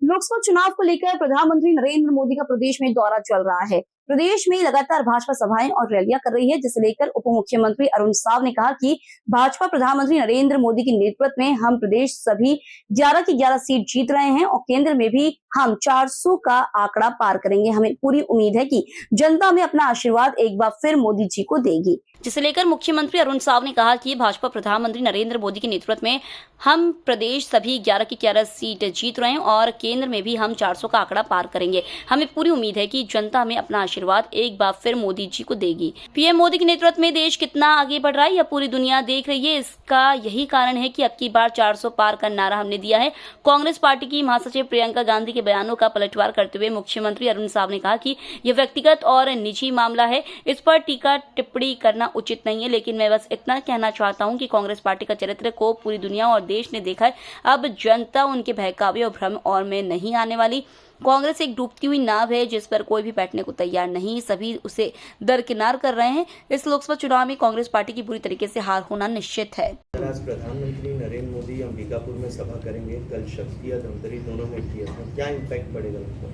लोकसभा चुनाव को लेकर प्रधानमंत्री नरेंद्र मोदी का प्रदेश में दौरा चल रहा है। प्रदेश में लगातार भाजपा सभाएं और रैलियां कर रही है, जिसे लेकर उप मुख्यमंत्री अरुण साव ने कहा कि भाजपा प्रधानमंत्री नरेंद्र मोदी के नेतृत्व में हम प्रदेश सभी 11 की 11 सीट जीत रहे हैं और केंद्र में भी हम 400 का आंकड़ा पार करेंगे। हमें पूरी उम्मीद है कि जनता में अपना आशीर्वाद एक बार फिर मोदी जी को देगी। जिसे लेकर मुख्यमंत्री अरुण साव ने कहा कि भाजपा प्रधानमंत्री नरेंद्र मोदी के नेतृत्व में हम प्रदेश सभी 11 की 11 सीट जीत रहे हैं और केंद्र में भी हम 400 का आंकड़ा पार करेंगे। हमें पूरी उम्मीद है कि जनता में अपना आशीर्वाद एक बार फिर मोदी जी को देगी। पीएम मोदी के नेतृत्व में देश कितना आगे बढ़ रहा है यह पूरी दुनिया देख रही है। इसका यही कारण है कि अब की बार 400 पार का नारा हमने दिया है। कांग्रेस पार्टी की महासचिव प्रियंका गांधी के बयानों का पलटवार करते हुए मुख्यमंत्री अरुण साव ने कहा कि यह व्यक्तिगत और निजी मामला है, इस पर टीका टिप्पणी करना उचित नहीं है, लेकिन मैं बस इतना कहना चाहता हूं कि कांग्रेस पार्टी का चरित्र को पूरी दुनिया और देश ने देखा है। अब जनता उनके बहकावे और भ्रम और में नहीं आने वाली। कांग्रेस एक डूबती हुई नाव है जिस पर कोई भी बैठने को तैयार नहीं, सभी उसे दरकिनार कर रहे हैं। इस लोकसभा चुनाव में कांग्रेस पार्टी की पूरी तरीके से हार होना निश्चित है। आज प्रधानमंत्री नरेंद्र मोदी अंबिकापुर में सभा करेंगे, कल शक्ति धमतरी दोनों में किया था, क्या इम्पैक्ट पड़ेगा उनको?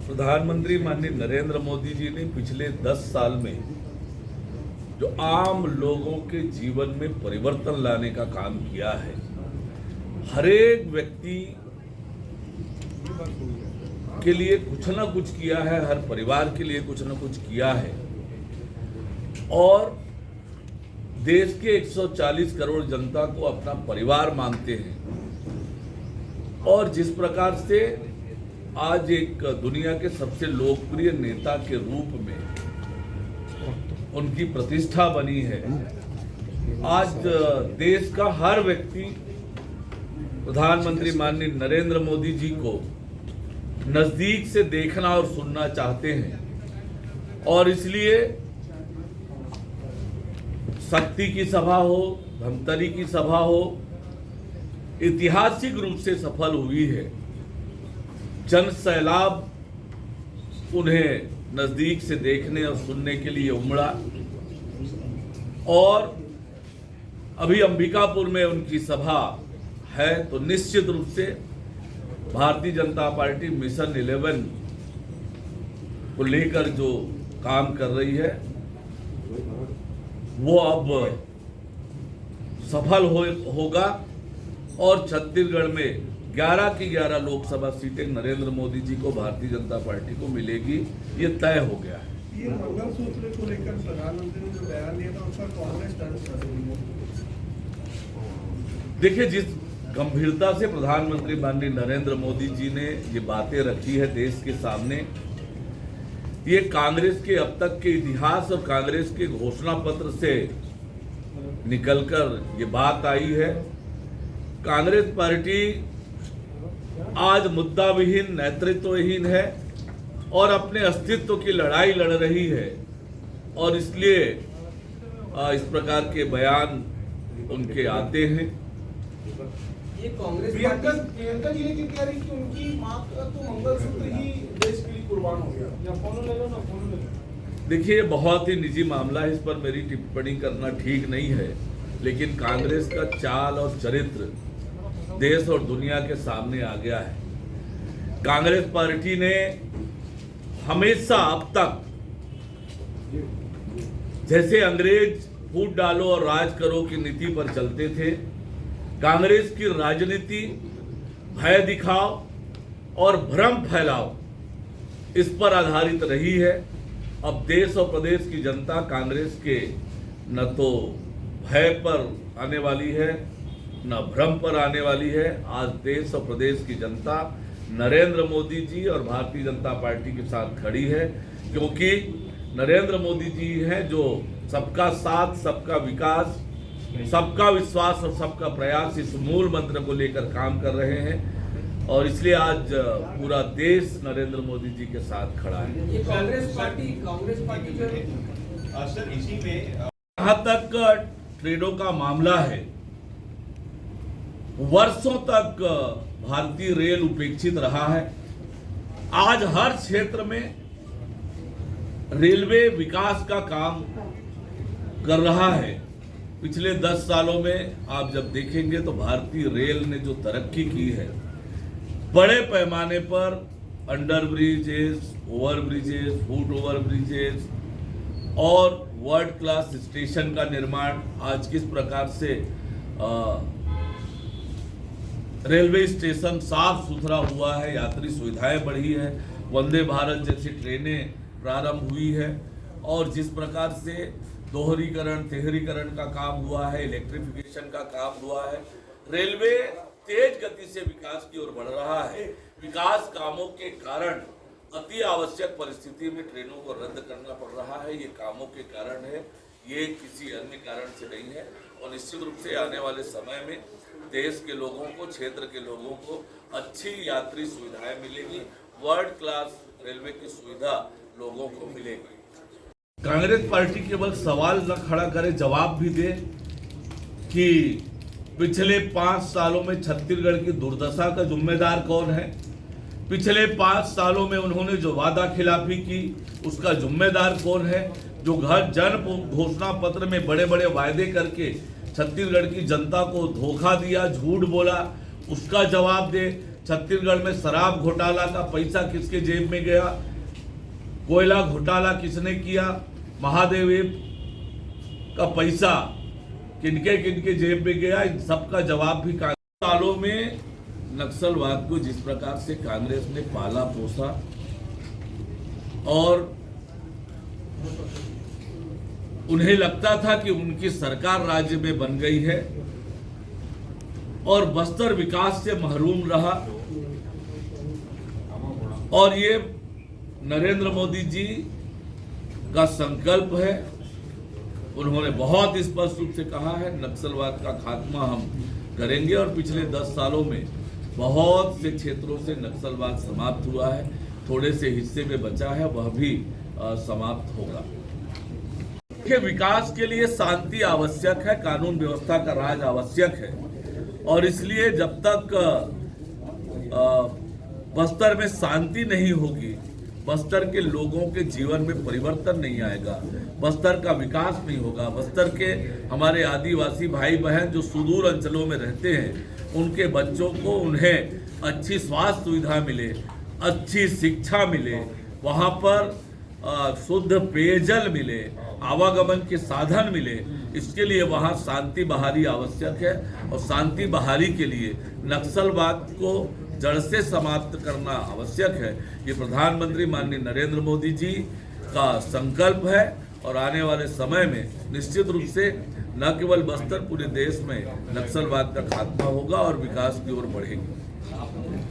प्रधानमंत्री माननीय नरेंद्र मोदी जी ने पिछले 10 साल में जो आम लोगों के जीवन में परिवर्तन लाने का काम किया है, हर एक व्यक्ति के लिए कुछ ना कुछ किया है, हर परिवार के लिए कुछ ना कुछ किया है और देश के 140 करोड़ जनता को अपना परिवार मानते हैं। और जिस प्रकार से आज एक दुनिया के सबसे लोकप्रिय नेता के रूप में उनकी प्रतिष्ठा बनी है, आज देश का हर व्यक्ति प्रधानमंत्री माननीय नरेंद्र मोदी जी को नजदीक से देखना और सुनना चाहते हैं। और इसलिए शक्ति की सभा हो, धमतरी की सभा हो, ऐतिहासिक रूप से सफल हुई है। जन सैलाब उन्हें नजदीक से देखने और सुनने के लिए उमड़ा और अभी अंबिकापुर में उनकी सभा है, तो निश्चित रूप से भारतीय जनता पार्टी मिशन 11 को लेकर जो काम कर रही है वो अब सफल होगा और छत्तीसगढ़ में 11 की 11 लोकसभा सीटें नरेंद्र मोदी जी को, भारतीय जनता पार्टी को मिलेगी, ये तय हो गया है। ये मंगलसूत्र को लेकर प्रधानमंत्री ने जो बयान दिया था उसका कांग्रेस देखिए, जिस गंभीरता से प्रधानमंत्री माननीय नरेंद्र मोदी जी ने ये बातें रखी है देश के सामने, ये कांग्रेस के अब तक के इतिहास और कांग्रेस के घोषणा पत्र से निकलकर ये बात आई है। कांग्रेस पार्टी आज मुद्दा विहीन, नेतृत्वहीन है और अपने अस्तित्व की लड़ाई लड़ रही है और इसलिए इस प्रकार के बयान उनके आते हैं। ये कांग्रेस प्रियंका जी ने कह रही कि उनकी मां का तो मंगलसूत्र ही देश के लिए कुर्बान हो गया। या फोन ले लो ना, फोन ले लो। देखिए, ये बहुत ही निजी मामला है, इस पर मेरी टिप्पणी करना ठीक नहीं है, लेकिन कांग्रेस का चाल और चरित्र देश और दुनिया के सामने आ गया है। कांग्रेस पार्टी ने हमेशा अब तक जैसे अंग्रेज फूट डालो और राज करो की नीति पर चलते थे, कांग्रेस की राजनीति भय दिखाओ और भ्रम फैलाओ इस पर आधारित रही है। अब देश और प्रदेश की जनता कांग्रेस के न तो भय पर आने वाली है न भ्रम पर आने वाली है। आज देश और प्रदेश की जनता नरेंद्र मोदी जी और भारतीय जनता पार्टी के साथ खड़ी है, क्योंकि नरेंद्र मोदी जी हैं जो सबका साथ, सबका विकास, सबका विश्वास और सबका प्रयास, इस मूल मंत्र को लेकर काम कर रहे हैं और इसलिए आज पूरा देश नरेंद्र मोदी जी के साथ खड़ा है। ये कांग्रेस पार्टी जो सर, इसी में जहां तक ट्रेडों का मामला है, वर्षों तक भारतीय रेल उपेक्षित रहा है। आज हर क्षेत्र में रेलवे विकास का काम कर रहा है पिछले 10 सालों में आप जब देखेंगे तो भारतीय रेल ने जो तरक्की की है, बड़े पैमाने पर under bridges, over bridges, foot over bridges और वर्ल्ड क्लास स्टेशन का निर्माण, आज किस प्रकार से रेलवे स्टेशन साफ सुथरा हुआ है, यात्री सुविधाएं बढ़ी है, वंदे भारत जैसी ट्रेनें प्रारंभ हुई है और जिस प्रकार से दोहरीकरण तिहरीकरण का काम हुआ है, इलेक्ट्रिफिकेशन का काम हुआ है, रेलवे तेज गति से विकास की ओर बढ़ रहा है। विकास कामों के कारण अति आवश्यक परिस्थिति में ट्रेनों को रद्द करना पड़ रहा है। ये कामों के कारण है, ये किसी अन्य कारण से नहीं है और निश्चित रूप से आने वाले समय में देश के लोगों को, क्षेत्र के लोगों को अच्छी यात्री सुविधाएं मिलेगी, वर्ल्ड क्लास रेलवे की सुविधा लोगों को मिलेगी। कांग्रेस पार्टी केवल सवाल न खड़ा करे, जवाब भी दे कि पिछले 5 सालों में छत्तीसगढ़ की दुर्दशा का जिम्मेदार कौन है। पिछले 5 सालों में उन्होंने जो वादा खिलाफी की उसका जिम्मेदार कौन है। जो घर जन घोषणा पत्र में बड़े बड़े वायदे करके छत्तीसगढ़ की जनता को धोखा दिया, झूठ बोला, उसका जवाब दे। छत्तीसगढ़ में शराब घोटाला का पैसा किसके जेब में गया, कोयला घोटाला किसने किया, महादेव का पैसा किनके किनके जेब में गया, इन सबका जवाब भी कांग्रेस। सालों में नक्सलवाद को जिस प्रकार से कांग्रेस ने पाला पोसा और उन्हें लगता था कि उनकी सरकार राज्य में बन गई है और बस्तर विकास से महरूम रहा, और ये नरेंद्र मोदी जी का संकल्प है। उन्होंने बहुत स्पष्ट रूप से कहा है नक्सलवाद का खात्मा हम करेंगे और पिछले 10 सालों में बहुत से क्षेत्रों से नक्सलवाद समाप्त हुआ है, थोड़े से हिस्से में बचा है, वह भी समाप्त होगा। के विकास के लिए शांति आवश्यक है, कानून व्यवस्था का राज आवश्यक है और इसलिए जब तक बस्तर में शांति नहीं होगी, बस्तर के लोगों के जीवन में परिवर्तन नहीं आएगा, बस्तर का विकास नहीं होगा, बस्तर के हमारे आदिवासी भाई बहन जो सुदूर अंचलों में रहते हैं उनके बच्चों को उन्हें अच्छी स्वास्थ्य सुविधा मिले, अच्छी शिक्षा मिले, वहाँ पर शुद्ध पेयजल मिले, आवागमन के साधन मिले, इसके लिए वहाँ शांति बहाली आवश्यक है और शांति बहाली के लिए नक्सलवाद को जड़ से समाप्त करना आवश्यक है। ये प्रधानमंत्री माननीय नरेंद्र मोदी जी का संकल्प है और आने वाले समय में निश्चित रूप से न केवल बस्तर, पूरे देश में नक्सलवाद का खात्मा होगा और विकास की ओर बढ़ेगी।